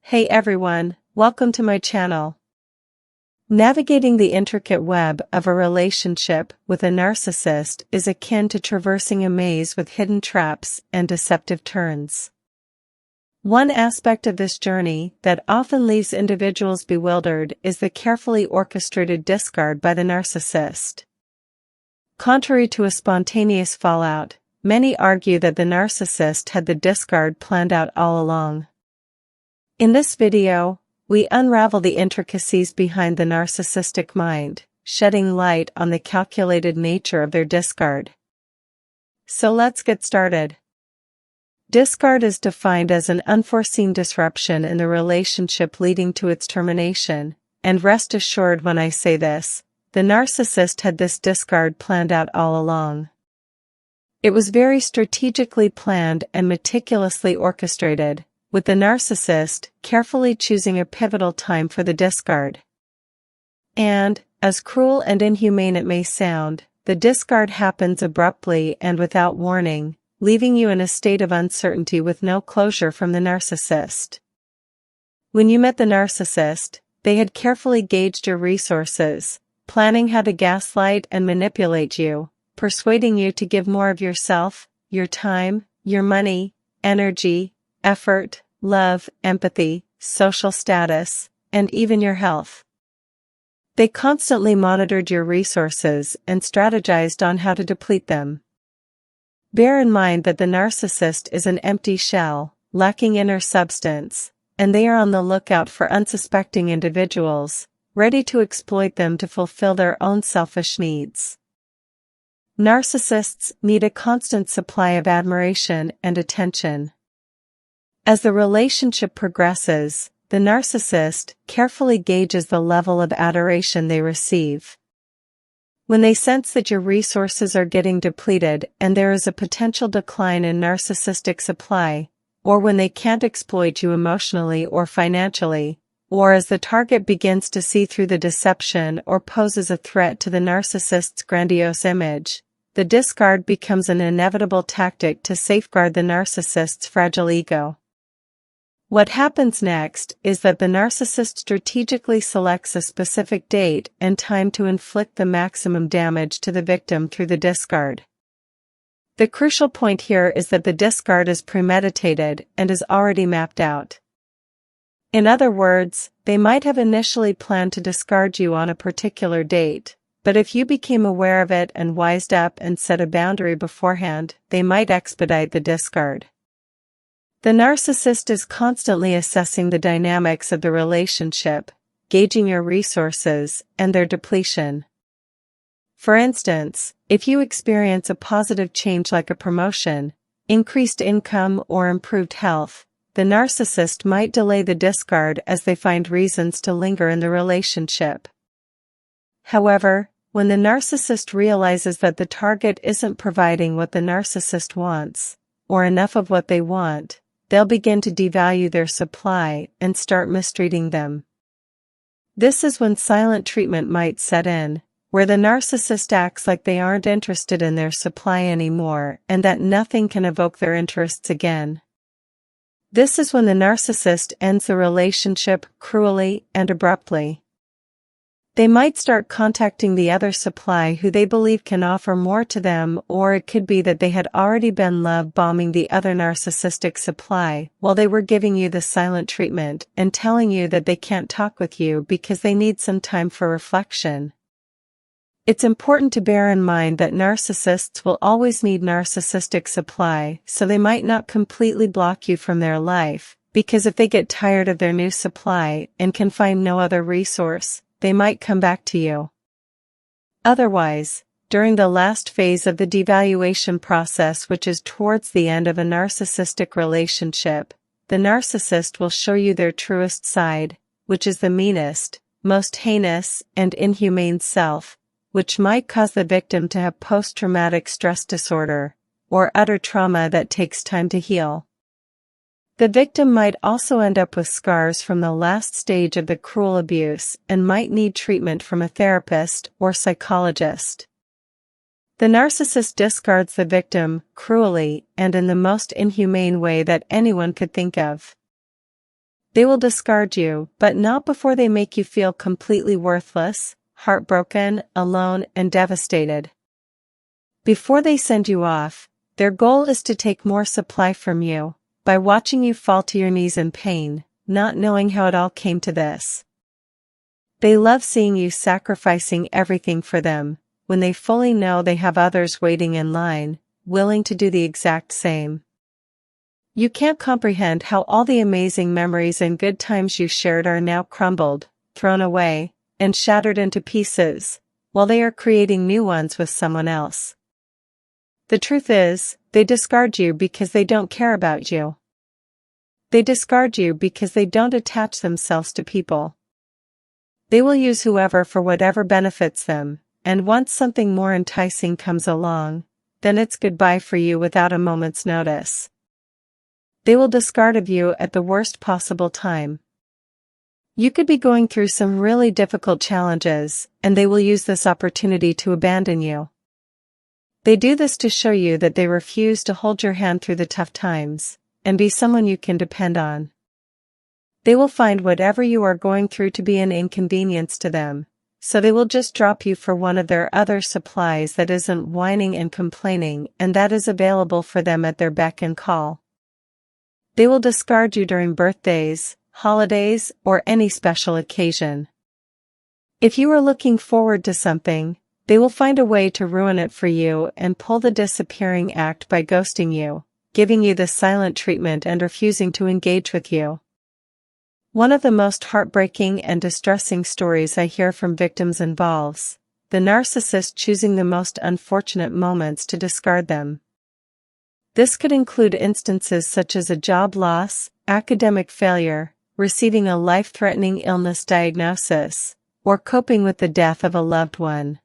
Hey everyone, welcome to my channel. Navigating the intricate web of a relationship with a narcissist is akin to traversing a maze with hidden traps and deceptive turns. One aspect of this journey that often leaves individuals bewildered is the carefully orchestrated discard by the narcissist. Contrary to a spontaneous fallout, many argue that the narcissist had the discard planned out all along. In this video, we unravel the intricacies behind the narcissistic mind, shedding light on the calculated nature of their discard. So let's get started. Discard is defined as an unforeseen disruption in the relationship leading to its termination, and rest assured when I say this, the narcissist had this discard planned out all along. It was very strategically planned and meticulously orchestrated, with the narcissist carefully choosing a pivotal time for the discard. And, as cruel and inhumane it may sound, the discard happens abruptly and without warning, leaving you in a state of uncertainty with no closure from the narcissist. When you met the narcissist, they had carefully gauged your resources, planning how to gaslight and manipulate you, persuading you to give more of yourself, your time, your money, energy, effort, love, empathy, social status, and even your health. They constantly monitored your resources and strategized on how to deplete them. Bear in mind that the narcissist is an empty shell, lacking inner substance, and they are on the lookout for unsuspecting individuals, ready to exploit them to fulfill their own selfish needs. Narcissists need a constant supply of admiration and attention. As the relationship progresses, the narcissist carefully gauges the level of adoration they receive. When they sense that your resources are getting depleted and there is a potential decline in narcissistic supply, or when they can't exploit you emotionally or financially, or as the target begins to see through the deception or poses a threat to the narcissist's grandiose image, the discard becomes an inevitable tactic to safeguard the narcissist's fragile ego. What happens next is that the narcissist strategically selects a specific date and time to inflict the maximum damage to the victim through the discard. The crucial point here is that the discard is premeditated and is already mapped out. In other words, they might have initially planned to discard you on a particular date, but if you became aware of it and wised up and set a boundary beforehand, they might expedite the discard. The narcissist is constantly assessing the dynamics of the relationship, gauging your resources and their depletion. For instance, if you experience a positive change like a promotion, increased income or improved health, the narcissist might delay the discard as they find reasons to linger in the relationship. However, when the narcissist realizes that the target isn't providing what the narcissist wants, or enough of what they want, they'll begin to devalue their supply and start mistreating them. This is when silent treatment might set in, where the narcissist acts like they aren't interested in their supply anymore and that nothing can evoke their interests again. This is when the narcissist ends the relationship cruelly and abruptly. They might start contacting the other supply who they believe can offer more to them, or it could be that they had already been love bombing the other narcissistic supply while they were giving you the silent treatment and telling you that they can't talk with you because they need some time for reflection. It's important to bear in mind that narcissists will always need narcissistic supply, so they might not completely block you from their life, because if they get tired of their new supply and can find no other resource, they might come back to you. Otherwise, during the last phase of the devaluation process, which is towards the end of a narcissistic relationship, the narcissist will show you their truest side, which is the meanest, most heinous and inhumane self, which might cause the victim to have post-traumatic stress disorder, or utter trauma that takes time to heal. The victim might also end up with scars from the last stage of the cruel abuse and might need treatment from a therapist or psychologist. The narcissist discards the victim cruelly and in the most inhumane way that anyone could think of. They will discard you, but not before they make you feel completely worthless, heartbroken, alone, and devastated. Before they send you off, their goal is to take more supply from you, by watching you fall to your knees in pain, not knowing how it all came to this. They love seeing you sacrificing everything for them, when they fully know they have others waiting in line, willing to do the exact same. You can't comprehend how all the amazing memories and good times you shared are now crumbled, thrown away, and shattered into pieces, while they are creating new ones with someone else. The truth is, they discard you because they don't care about you. They discard you because they don't attach themselves to people. They will use whoever for whatever benefits them, and once something more enticing comes along, then it's goodbye for you without a moment's notice. They will discard of you at the worst possible time. You could be going through some really difficult challenges, and they will use this opportunity to abandon you. They do this to show you that they refuse to hold your hand through the tough times, and be someone you can depend on. They will find whatever you are going through to be an inconvenience to them, so they will just drop you for one of their other supplies that isn't whining and complaining and that is available for them at their beck and call. They will discard you during birthdays, holidays, or any special occasion. If you are looking forward to something, they will find a way to ruin it for you and pull the disappearing act by ghosting you, giving you the silent treatment and refusing to engage with you. One of the most heartbreaking and distressing stories I hear from victims involves the narcissist choosing the most unfortunate moments to discard them. This could include instances such as a job loss, academic failure, receiving a life-threatening illness diagnosis, or coping with the death of a loved one.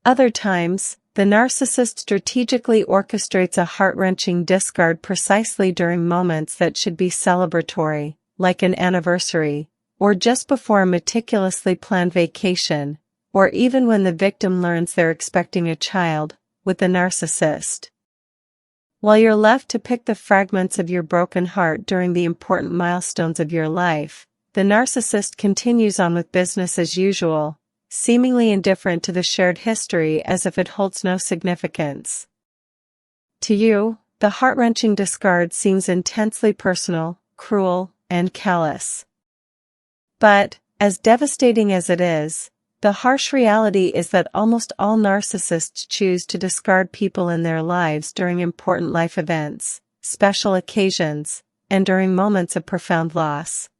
Other times, the narcissist strategically orchestrates a heart-wrenching discard precisely during moments that should be celebratory, like an anniversary, or just before a meticulously planned vacation, or even when the victim learns they're expecting a child, with the narcissist. While you're left to pick the fragments of your broken heart during the important milestones of your life, the narcissist continues on with business as usual, seemingly indifferent to the shared history as if it holds no significance. To you, the heart-wrenching discard seems intensely personal, cruel, and callous. But, as devastating as it is, the harsh reality is that almost all narcissists choose to discard people in their lives during important life events, special occasions, and during moments of profound loss.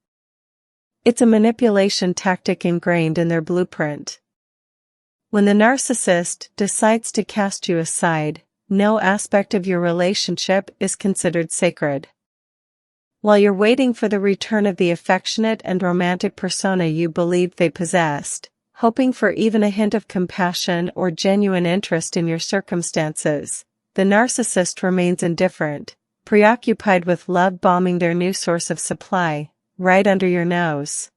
It's a manipulation tactic ingrained in their blueprint. When the narcissist decides to cast you aside, no aspect of your relationship is considered sacred. While you're waiting for the return of the affectionate and romantic persona you believed they possessed, hoping for even a hint of compassion or genuine interest in your circumstances, the narcissist remains indifferent, preoccupied with love bombing their new source of supply, right under your nose.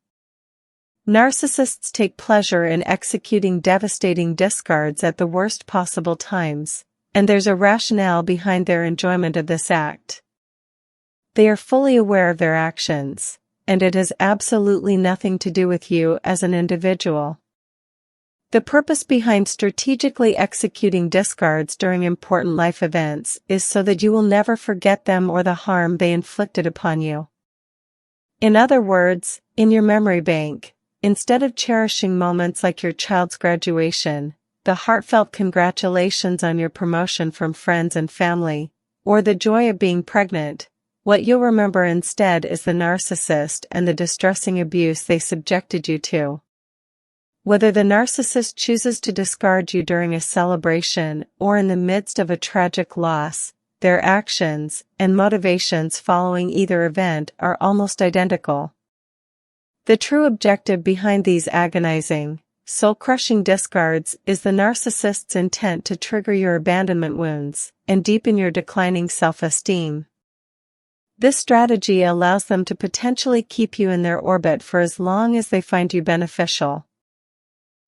Narcissists take pleasure in executing devastating discards at the worst possible times, and there's a rationale behind their enjoyment of this act. They are fully aware of their actions, and it has absolutely nothing to do with you as an individual. The purpose behind strategically executing discards during important life events is so that you will never forget them or the harm they inflicted upon you. In other words, in your memory bank, instead of cherishing moments like your child's graduation, the heartfelt congratulations on your promotion from friends and family, or the joy of being pregnant, what you'll remember instead is the narcissist and the distressing abuse they subjected you to. Whether the narcissist chooses to discard you during a celebration or in the midst of a tragic loss, their actions and motivations following either event are almost identical. The true objective behind these agonizing, soul-crushing discards is the narcissist's intent to trigger your abandonment wounds and deepen your declining self-esteem. This strategy allows them to potentially keep you in their orbit for as long as they find you beneficial.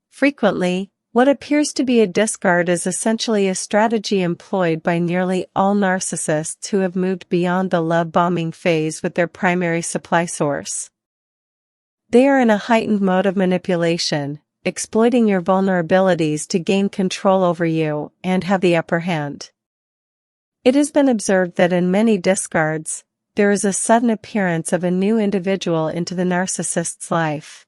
Frequently, What appears to be a discard is essentially a strategy employed by nearly all narcissists who have moved beyond the love-bombing phase with their primary supply source. They are in a heightened mode of manipulation, exploiting your vulnerabilities to gain control over you and have the upper hand. It has been observed that in many discards, there is a sudden appearance of a new individual into the narcissist's life.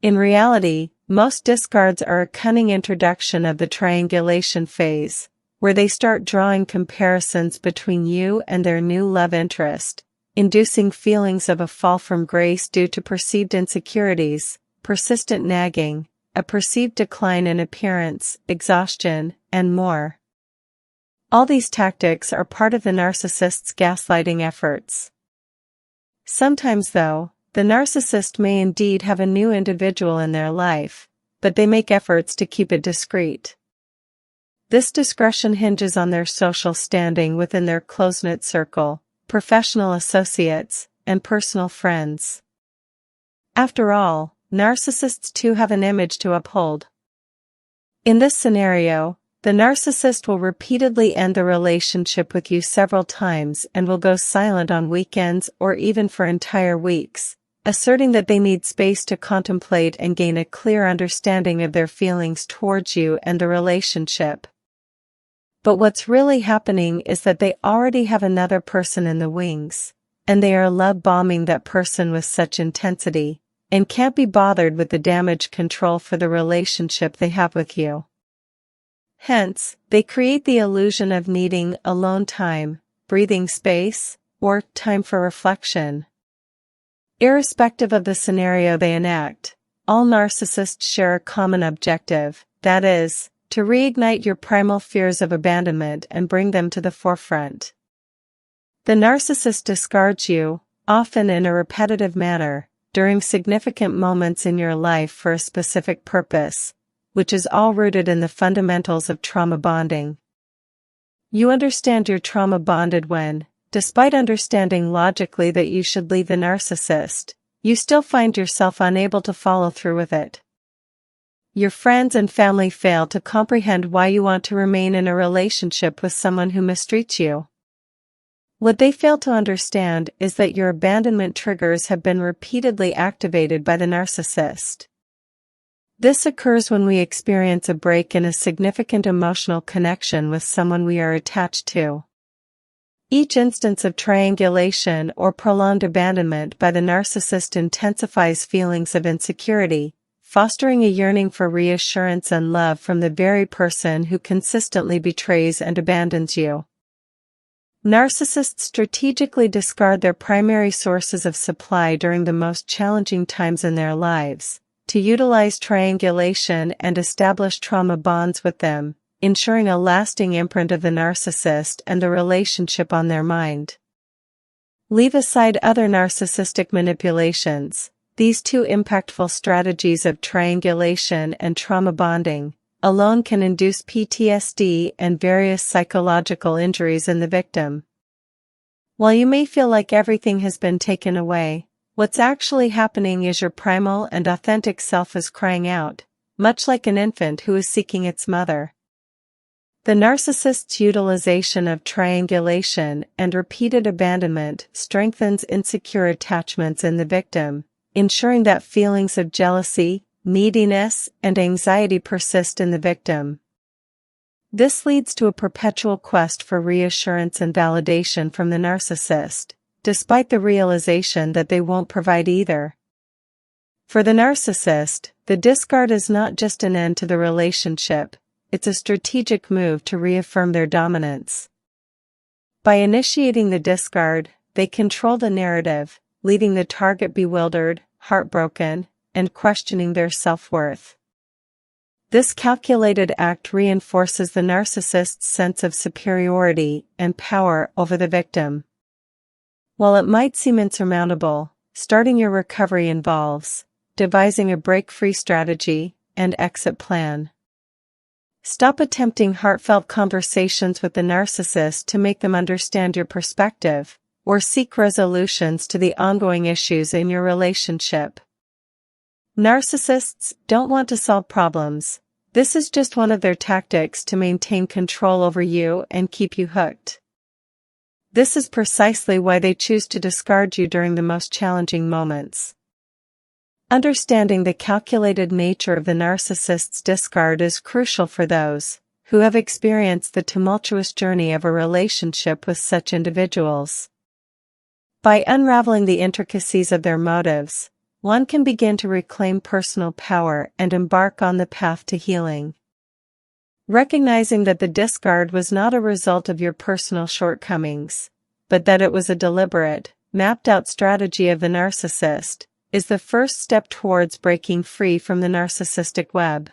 In reality, most discards are a cunning introduction of the triangulation phase, where they start drawing comparisons between you and their new love interest, inducing feelings of a fall from grace due to perceived insecurities, persistent nagging, a perceived decline in appearance, exhaustion, and more. All these tactics are part of the narcissist's gaslighting efforts. Sometimes, though, the narcissist may indeed have a new individual in their life, but they make efforts to keep it discreet. This discretion hinges on their social standing within their close-knit circle, professional associates, and personal friends. After all, narcissists too have an image to uphold. In this scenario, the narcissist will repeatedly end the relationship with you several times and will go silent on weekends or even for entire weeks, asserting that they need space to contemplate and gain a clear understanding of their feelings towards you and the relationship. But what's really happening is that they already have another person in the wings, and they are love-bombing that person with such intensity, and can't be bothered with the damage control for the relationship they have with you. Hence, they create the illusion of needing alone time, breathing space, or time for reflection. Irrespective of the scenario they enact, all narcissists share a common objective, that is, to reignite your primal fears of abandonment and bring them to the forefront. The narcissist discards you, often in a repetitive manner, during significant moments in your life for a specific purpose, which is all rooted in the fundamentals of trauma bonding. You understand you're trauma bonded when, despite understanding logically that you should leave the narcissist, you still find yourself unable to follow through with it. Your friends and family fail to comprehend why you want to remain in a relationship with someone who mistreats you. What they fail to understand is that your abandonment triggers have been repeatedly activated by the narcissist. This occurs when we experience a break in a significant emotional connection with someone we are attached to. Each instance of triangulation or prolonged abandonment by the narcissist intensifies feelings of insecurity, fostering a yearning for reassurance and love from the very person who consistently betrays and abandons you. Narcissists strategically discard their primary sources of supply during the most challenging times in their lives, to utilize triangulation and establish trauma bonds with them, ensuring a lasting imprint of the narcissist and the relationship on their mind. Leave aside other narcissistic manipulations. These two impactful strategies of triangulation and trauma bonding alone can induce PTSD and various psychological injuries in the victim. While you may feel like everything has been taken away, what's actually happening is your primal and authentic self is crying out, much like an infant who is seeking its mother. The narcissist's utilization of triangulation and repeated abandonment strengthens insecure attachments in the victim, ensuring that feelings of jealousy, neediness, and anxiety persist in the victim. This leads to a perpetual quest for reassurance and validation from the narcissist, despite the realization that they won't provide either. For the narcissist, the discard is not just an end to the relationship, it's a strategic move to reaffirm their dominance. By initiating the discard, they control the narrative, leaving the target bewildered, heartbroken, and questioning their self-worth. This calculated act reinforces the narcissist's sense of superiority and power over the victim. While it might seem insurmountable, starting your recovery involves devising a break-free strategy and exit plan. Stop attempting heartfelt conversations with the narcissist to make them understand your perspective, or seek resolutions to the ongoing issues in your relationship. Narcissists don't want to solve problems, This is just one of their tactics to maintain control over you and keep you hooked. This is precisely why they choose to discard you during the most challenging moments. Understanding the calculated nature of the narcissist's discard is crucial for those who have experienced the tumultuous journey of a relationship with such individuals. By unraveling the intricacies of their motives, one can begin to reclaim personal power and embark on the path to healing. Recognizing that the discard was not a result of your personal shortcomings, but that it was a deliberate, mapped-out strategy of the narcissist, is the first step towards breaking free from the narcissistic web.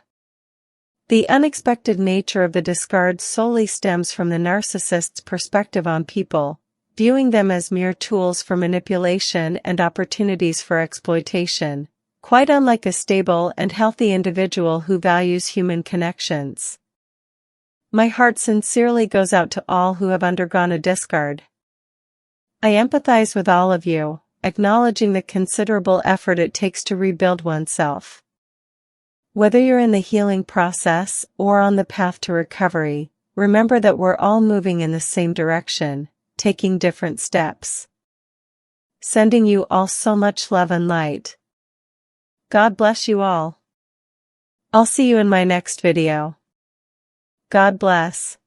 The unexpected nature of the discard solely stems from the narcissist's perspective on people, viewing them as mere tools for manipulation and opportunities for exploitation, quite unlike a stable and healthy individual who values human connections. My heart sincerely goes out to all who have undergone a discard. I empathize with all of you, acknowledging the considerable effort it takes to rebuild oneself. Whether you're in the healing process or on the path to recovery, remember that we're all moving in the same direction, taking different steps. Sending you all so much love and light. God bless you all. I'll see you in my next video. God bless.